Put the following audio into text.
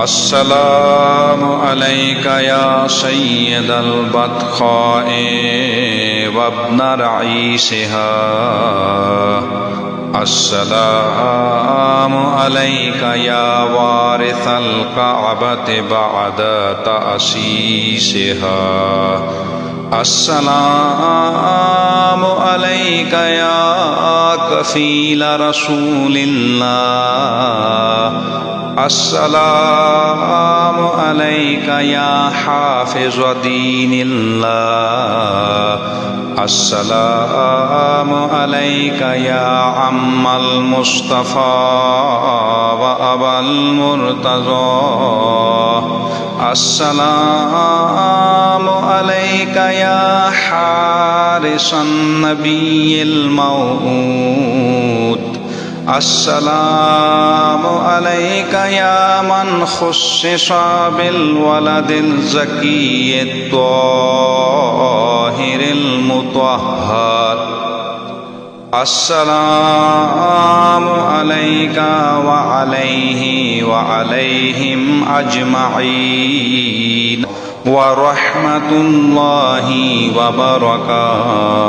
السلام عليك يا سيد البطحاء وابن رئيسها. السلام عليك يا وارث الكعبة بعد تأسيسها. السلام عليك يا كفيل رسول الله. السلام عليك يا حافظ دين الله. السلام عليك يا عم المصطفى وأبا المرتضى. السلام عليك يا حارس النبي الموعود. السلام عليك يا من خصص بالولد الزكي الطاهر المطهر. السلام عليك وعليه وعليهم أجمعين ورحمة الله وبركاته.